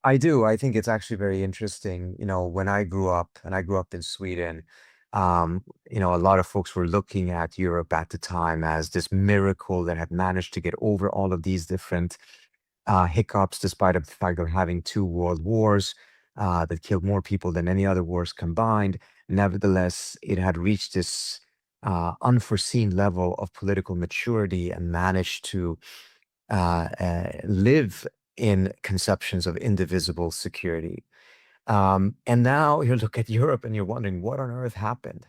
I do. I think it's actually very interesting. When I grew up, and I grew up in Sweden, um, a lot of folks were looking at Europe at the time as this miracle that had managed to get over all of these different hiccups, despite of the fact of having two world wars that killed more people than any other wars combined. Nevertheless, it had reached this unforeseen level of political maturity and managed to live in conceptions of indivisible security. And now you look at Europe and you're wondering what on earth happened?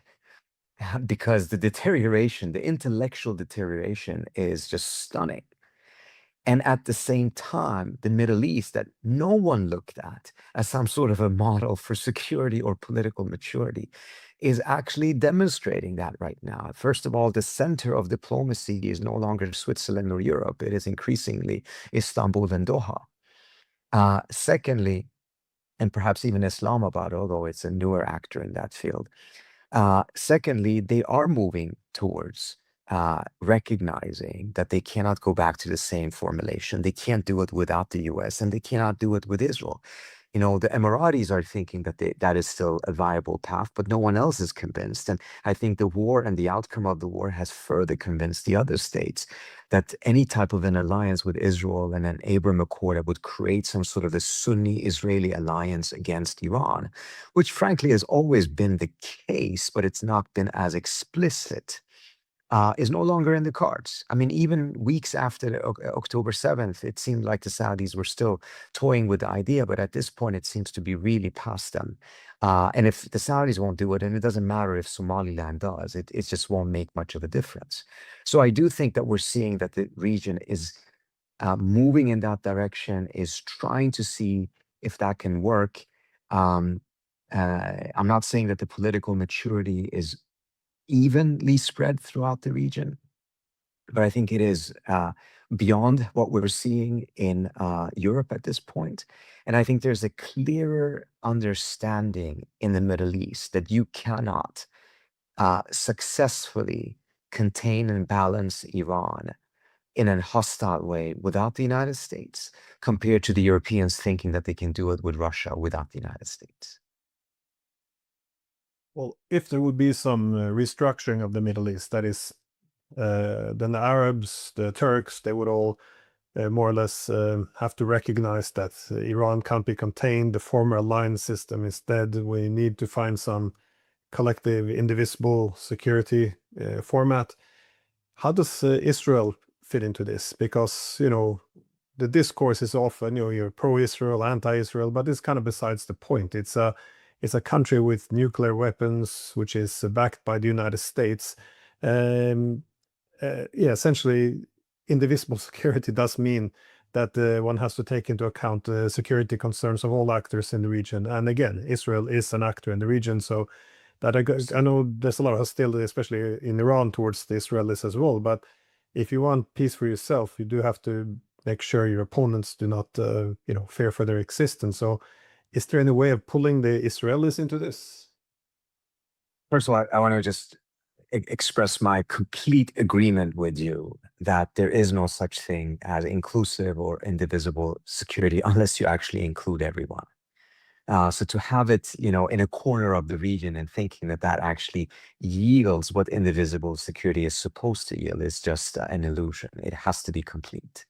Because the deterioration, the intellectual deterioration is just stunning. And at the same time, the Middle East, that no one looked at as some sort of a model for security or political maturity, is actually demonstrating that right now. First of all, the center of diplomacy is no longer Switzerland or Europe, it is increasingly Istanbul and Doha. Secondly, and perhaps even Islamabad, although it's a newer actor in that field. Secondly, they are moving towards recognizing that they cannot go back to the same formulation. They can't do it without the US, and they cannot do it with Israel. The Emiratis are thinking that that is still a viable path, but no one else is convinced. And I think the war and the outcome of the war has further convinced the other states that any type of an alliance with Israel and an Abraham Accord that would create some sort of a Sunni Israeli alliance against Iran, which frankly has always been the case, but it's not been as explicit, is no longer in the cards. I mean, even weeks after October 7th, it seemed like the Saudis were still toying with the idea, but at this point, it seems to be really past them. And if the Saudis won't do it, and it doesn't matter if Somaliland does, it just won't make much of a difference. So I do think that we're seeing that the region is moving in that direction, is trying to see if that can work. Um, I'm not saying that the political maturity is evenly spread throughout the region, but I think it is beyond what we're seeing in Europe at this point. And I think there's a clearer understanding in the Middle East that you cannot successfully contain and balance Iran in a hostile way without the United States, compared to the Europeans thinking that they can do it with Russia without the United States. Well, if there would be some restructuring of the Middle East, that is, then the Arabs, the Turks, they would all more or less have to recognize that Iran can't be contained. The former alliance system is dead. We need to find some collective, indivisible security format. How does Israel fit into this? Because, the discourse is often, you're pro-Israel, anti-Israel, but it's kind of besides the point. It's a country with nuclear weapons, which is backed by the United States. Um, yeah, essentially, indivisible security does mean that one has to take into account the security concerns of all actors in the region. And again, Israel is an actor in the region, so that I know there's a lot of hostility, especially in Iran, towards the Israelis as well. But if you want peace for yourself, you do have to make sure your opponents do not, fear for their existence. So, is there any way of pulling the Israelis into this? First of all, I want to just express my complete agreement with you that there is no such thing as inclusive or indivisible security unless you actually include everyone. So to have it, in a corner of the region and thinking that that actually yields what indivisible security is supposed to yield is just an illusion. It has to be complete.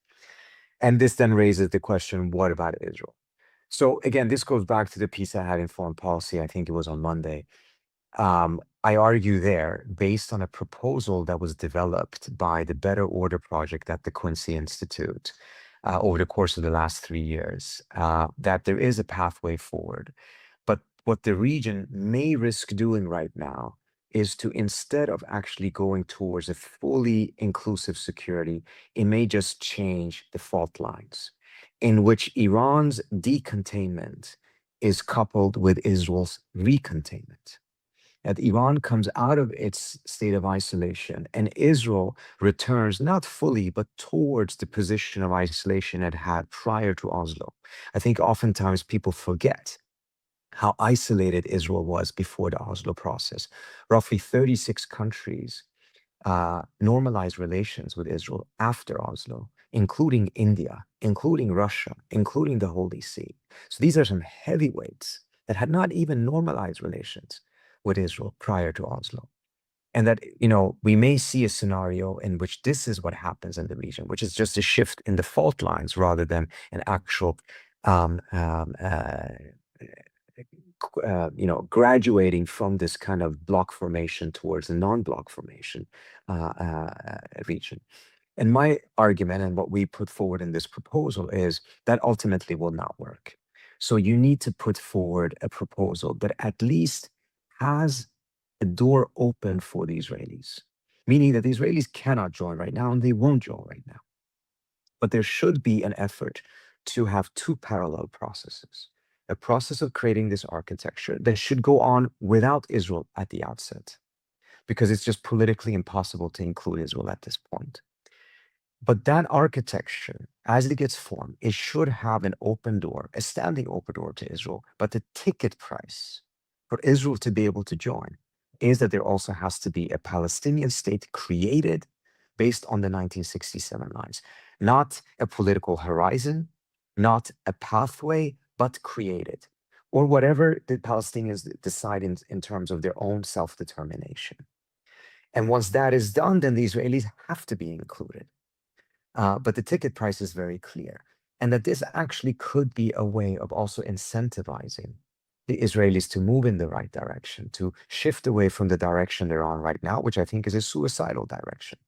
And this then raises the question, what about Israel? So again, this goes back to the piece I had in Foreign Policy. I think it was on Monday. I argue there, based on a proposal that was developed by the Better Order Project at the Quincy Institute over the course of the last 3 years, that there is a pathway forward. But what the region may risk doing right now is to, instead of actually going towards a fully inclusive security, it may just change the fault lines in which Iran's decontainment is coupled with Israel's recontainment. That Iran comes out of its state of isolation and Israel returns not fully, but towards the position of isolation it had prior to Oslo. I think oftentimes people forget how isolated Israel was before the Oslo process. Roughly 36 countries normalized relations with Israel after Oslo, including India, including Russia, including the Holy See. So these are some heavyweights that had not even normalized relations with Israel prior to Oslo. And that, we may see a scenario in which this is what happens in the region, which is just a shift in the fault lines rather than an actual, graduating from this kind of block formation towards a non-block formation region. And my argument and what we put forward in this proposal is that ultimately will not work. So you need to put forward a proposal that at least has a door open for the Israelis, meaning that the Israelis cannot join right now and they won't join right now. But there should be an effort to have two parallel processes. A process of creating this architecture that should go on without Israel at the outset, because it's just politically impossible to include Israel at this point. But that architecture, as it gets formed, it should have an open door, a standing open door to Israel. But the ticket price for Israel to be able to join is that there also has to be a Palestinian state created based on the 1967 lines, not a political horizon, not a pathway, but created, or whatever the Palestinians decide in terms of their own self-determination. And once that is done, then the Israelis have to be included. But the ticket price is very clear. And that this actually could be a way of also incentivizing the Israelis to move in the right direction, to shift away from the direction they're on right now, which I think is a suicidal direction.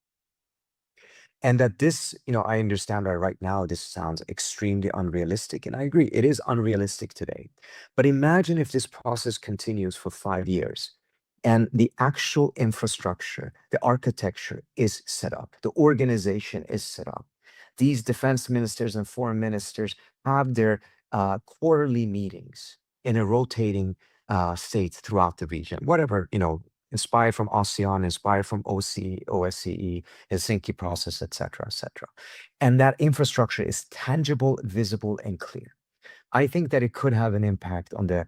And that this, I understand right now, this sounds extremely unrealistic. And I agree, it is unrealistic today. But imagine if this process continues for 5 years and the actual infrastructure, the architecture is set up, the organization is set up. These defense ministers and foreign ministers have their quarterly meetings in a rotating state throughout the region, whatever, inspired from ASEAN, inspired from OSCE, Helsinki process, et cetera, et cetera. And that infrastructure is tangible, visible, and clear. I think that it could have an impact on the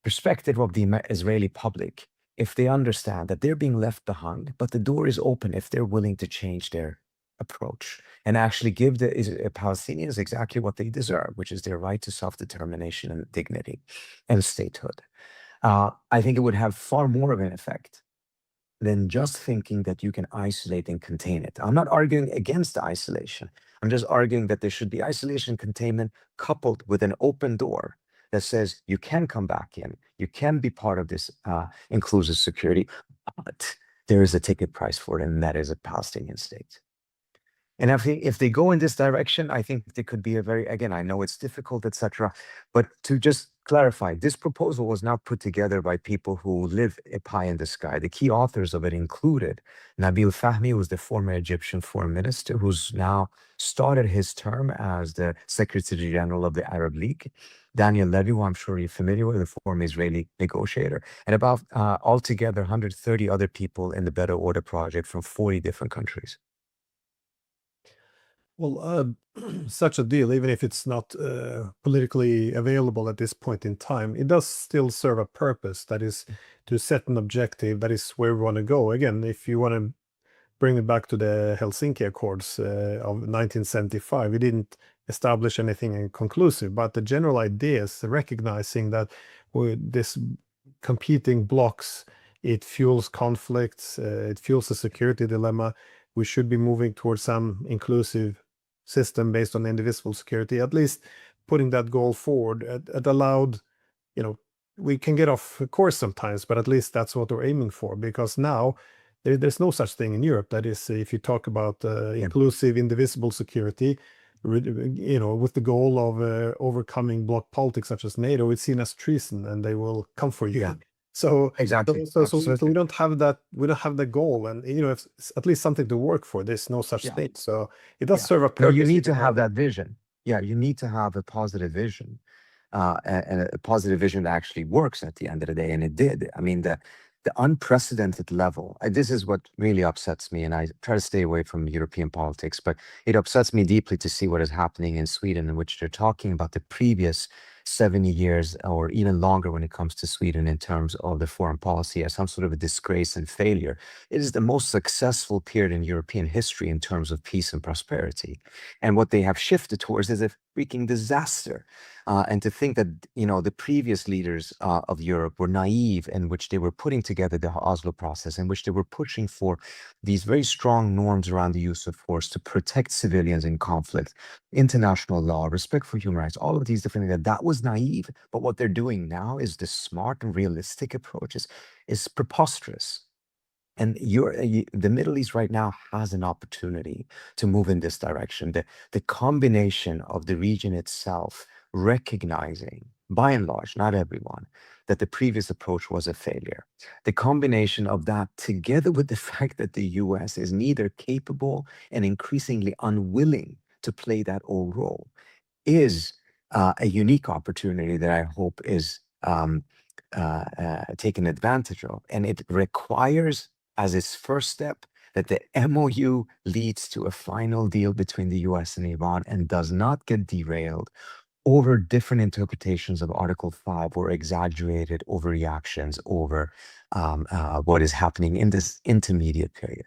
perspective of the Israeli public if they understand that they're being left behind, but the door is open if they're willing to change their approach and actually give the Palestinians exactly what they deserve, which is their right to self-determination and dignity and statehood. I think it would have far more of an effect than just thinking that you can isolate and contain it. I'm not arguing against the isolation. I'm just arguing that there should be isolation containment coupled with an open door that says you can come back in, you can be part of this inclusive security, but there is a ticket price for it, and that is a Palestinian state. And if they go in this direction, I think there could be a very, again, I know it's difficult, etc. But to just clarify, this proposal was not put together by people who live pie in the sky. The key authors of it included Nabil Fahmy, who's the former Egyptian foreign minister, who's now started his term as the Secretary General of the Arab League. Daniel Levy, who I'm sure you're familiar with, the former Israeli negotiator, and about altogether 130 other people in the Better Order Project from 40 different countries. Well, such a deal, even if it's not politically available at this point in time, it does still serve a purpose. That is to set an objective. That is where we want to go. Again, if you want to bring it back to the Helsinki Accords of 1975, we didn't establish anything conclusive, but the general idea is recognizing that this competing blocks, it fuels conflicts, it fuels a security dilemma. We should be moving towards some inclusive system based on indivisible security, at least putting that goal forward. It allowed, we can get off course sometimes, but at least that's what we're aiming for, because now there's no such thing in Europe. That is, if you talk about inclusive, indivisible security, with the goal of overcoming bloc politics such as NATO, it's seen as treason and they will come for you. Yeah. So exactly. So we don't have that. We don't have the goal, and if it's at least something to work for. There's no such thing. So it does serve a purpose. No, you need to have that vision. Yeah, you need to have a positive vision, and a positive vision that actually works at the end of the day, and it did. I mean, the unprecedented level. This is what really upsets me, and I try to stay away from European politics, but it upsets me deeply to see what is happening in Sweden, in which they're talking about the previous 70 years or even longer when it comes to Sweden in terms of the foreign policy as some sort of a disgrace and failure. It is the most successful period in European history in terms of peace and prosperity. And what they have shifted towards is a freaking disaster. And to think that, the previous leaders of Europe were naive in which they were putting together the Oslo process, in which they were pushing for these very strong norms around the use of force to protect civilians in conflict, international law, respect for human rights, all of these different things. That was naive. But what they're doing now is the smart and realistic approach is preposterous. And the Middle East right now has an opportunity to move in this direction. The combination of the region itself recognizing, by and large, not everyone, that the previous approach was a failure. The combination of that, together with the fact that the US is neither capable and increasingly unwilling to play that old role, is a unique opportunity that I hope is taken advantage of. And it requires, as its first step, that the MOU leads to a final deal between the US and Iran and does not get derailed over different interpretations of Article 5 or exaggerated overreactions over what is happening in this intermediate period.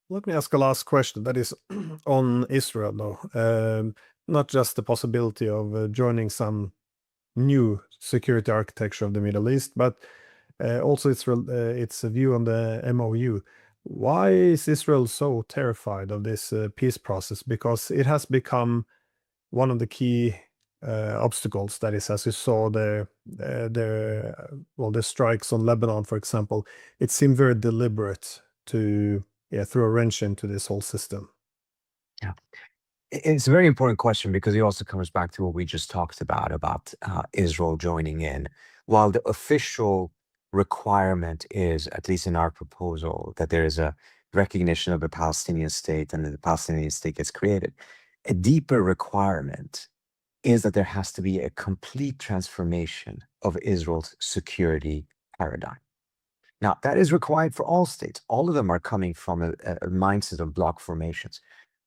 Let me ask a last question that is on Israel, though. Not just the possibility of joining some new security architecture of the Middle East, but also its view on the MOU. Why is Israel so terrified of this peace process? Because it has become one of the key obstacles. That is, as you saw, the strikes on Lebanon, for example. It seemed very deliberate to throw a wrench into this whole system. Yeah. It's a very important question because it also comes back to what we just talked about Israel joining in. While the official requirement is, at least in our proposal, that there is a recognition of a Palestinian state and that the Palestinian state gets created, a deeper requirement is that there has to be a complete transformation of Israel's security paradigm. Now, that is required for all states. All of them are coming from a mindset of bloc formations.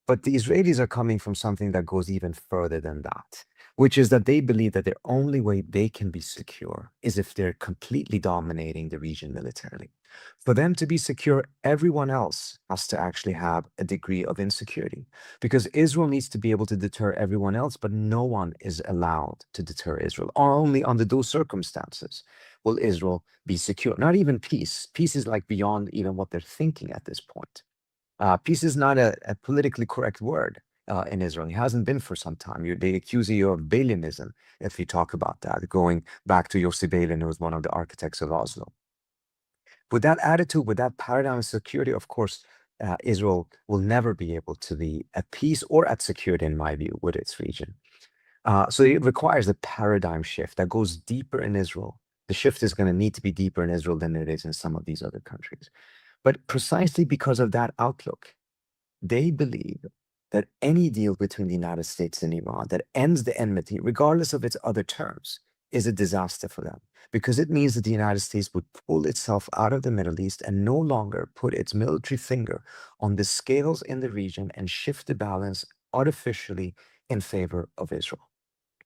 But the Israelis are coming from something that goes even further than that, which is that they believe that the only way they can be secure is if they're completely dominating the region militarily. For them to be secure, everyone else has to actually have a degree of insecurity because Israel needs to be able to deter everyone else, but no one is allowed to deter Israel. Only under those circumstances will Israel be secure. Not even peace. Peace is like beyond even what they're thinking at this point. Peace is not a politically correct word in Israel. It hasn't been for some time. They accuse you of Balianism if you talk about that, going back to Yossi Beilin, who was one of the architects of Oslo. With that attitude, with that paradigm of security, of course, Israel will never be able to be at peace or at security, in my view, with its region. So it requires a paradigm shift that goes deeper in Israel. The shift is going to need to be deeper in Israel than it is in some of these other countries. But precisely because of that outlook, they believe that any deal between the United States and Iran that ends the enmity, regardless of its other terms, is a disaster for them because it means that the United States would pull itself out of the Middle East and no longer put its military finger on the scales in the region and shift the balance artificially in favor of Israel.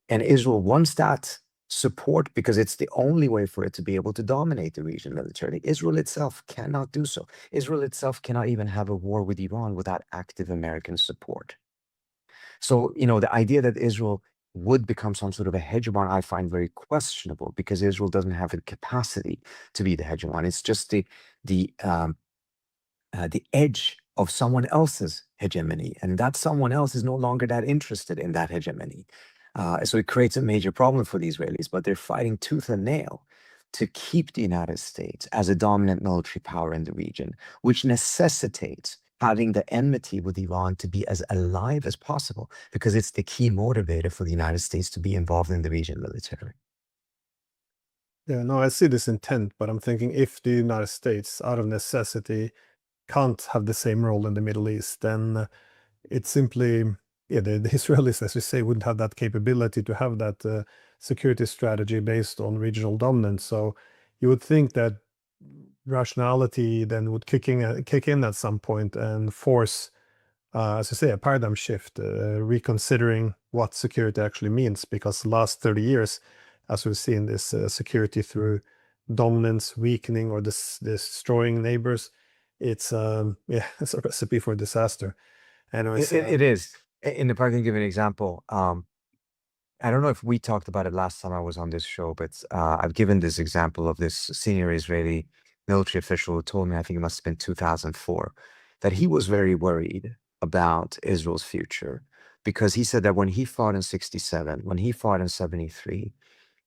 And Israel wants that support because it's the only way for it to be able to dominate the region militarily. Israel itself cannot do so. Israel itself cannot even have a war with Iran without active American support. So, the idea that Israel would become some sort of a hegemon, I find very questionable because Israel doesn't have the capacity to be the hegemon. It's just the edge of someone else's hegemony, and that someone else is no longer that interested in that hegemony. So it creates a major problem for the Israelis, but they're fighting tooth and nail to keep the United States as a dominant military power in the region, which necessitates having the enmity with Iran to be as alive as possible because it's the key motivator for the United States to be involved in the region militarily. Yeah, no, I see this intent, but I'm thinking if the United States, out of necessity, can't have the same role in the Middle East, then it's simply, the Israelis, as you say, wouldn't have that capability to have that security strategy based on regional dominance. So you would think that rationality then would kick in at some point and force as you say, a paradigm shift, reconsidering what security actually means, because the last 30 years, as we've seen, this security through dominance, weakening, or destroying neighbors, it's yeah, it's a recipe for disaster. Anyways, It is. And if I can give an example, I don't know if we talked about it last time I was on this show, but I've given this example of this senior Israeli military official who told me, I think it must have been 2004, that he was very worried about Israel's future because he said that when he fought in 67, when he fought in 73,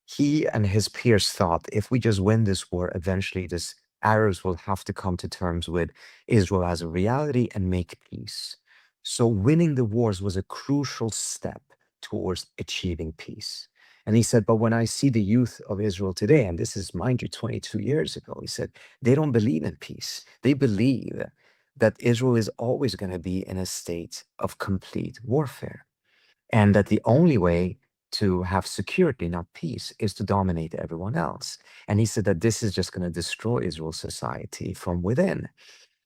he and his peers thought if we just win this war, eventually this Arabs will have to come to terms with Israel as a reality and make peace. So winning the wars was a crucial step towards achieving peace. And he said, but when I see the youth of Israel today, and this is, mind you, 22 years ago, he said, they don't believe in peace. They believe that Israel is always going to be in a state of complete warfare. And that the only way to have security, not peace, is to dominate everyone else. And he said that this is just going to destroy Israel's society from within.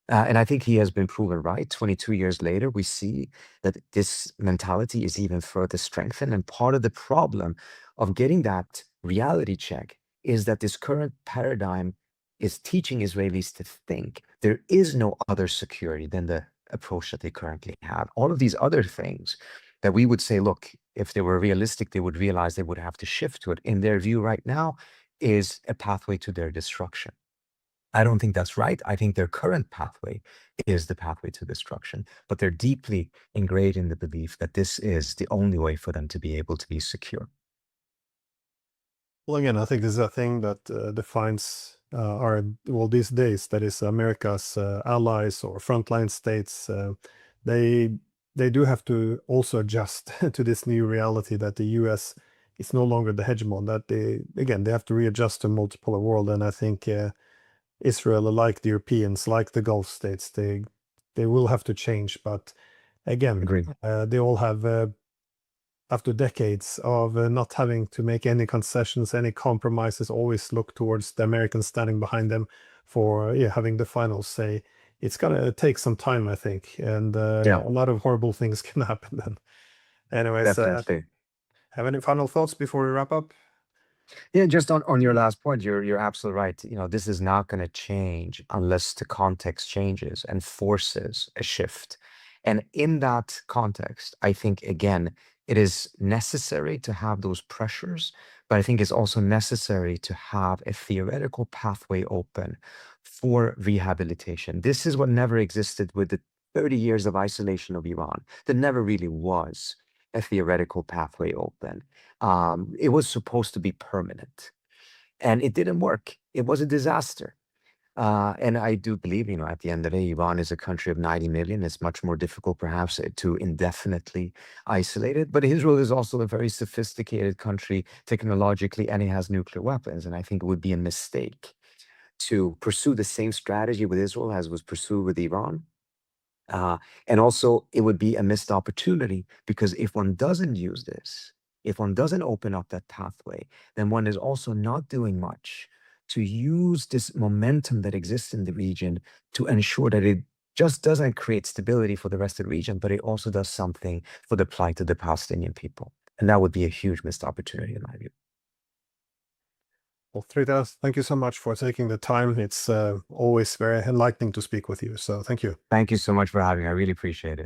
And I think he has been proven right. 22 years later, we see that this mentality is even further strengthened. And part of the problem of getting that reality check is that this current paradigm is teaching Israelis to think there is no other security than the approach that they currently have. All of these other things that we would say, look, if they were realistic, they would realize they would have to shift to it. In their view right now is a pathway to their destruction. I don't think that's right. I think their current pathway is the pathway to destruction, but they're deeply ingrained in the belief that this is the only way for them to be able to be secure. well, again, I think this is a thing that defines our, well, these days, that is America's allies or frontline states. They they do have to also adjust to this new reality that the U.S. is no longer the hegemon. That they have to readjust to a multipolar world, and I think Israel, like the Europeans, like the Gulf states, they will have to change. But again, Agreed. they all have, after decades of not having to make any concessions, any compromises, always look towards the Americans standing behind them for having the final say. It's gonna take some time, I think, and Yeah, a lot of horrible things can happen then. Anyways, definitely. have any final thoughts before we wrap up? Yeah, just on your last point, you're absolutely right. You know, this is not going to change unless the context changes and forces a shift. And in that context, I think again, it is necessary to have those pressures, but I think it's also necessary to have a theoretical pathway open for rehabilitation. This is what never existed with the 30 years of isolation of Iran. There never really was a theoretical pathway open. It was supposed to be permanent, and it didn't work. It was a disaster. And I do believe, you know, at the end of the day, Iran is a country of 90 million. It's much more difficult, perhaps, to indefinitely isolate it. But Israel is also a very sophisticated country technologically, and it has nuclear weapons. And I think it would be a mistake to pursue the same strategy with Israel as was pursued with Iran. And also, it would be a missed opportunity because if one doesn't use this, if one doesn't open up that pathway, then one is also not doing much to use this momentum that exists in the region to ensure that it just doesn't create stability for the rest of the region, but it also does something for the plight of the Palestinian people. And that would be a huge missed opportunity, in my view. Well, Trita, thank you so much for taking the time. It's always very enlightening to speak with you. So thank you. Thank you so much for having me. I really appreciate it.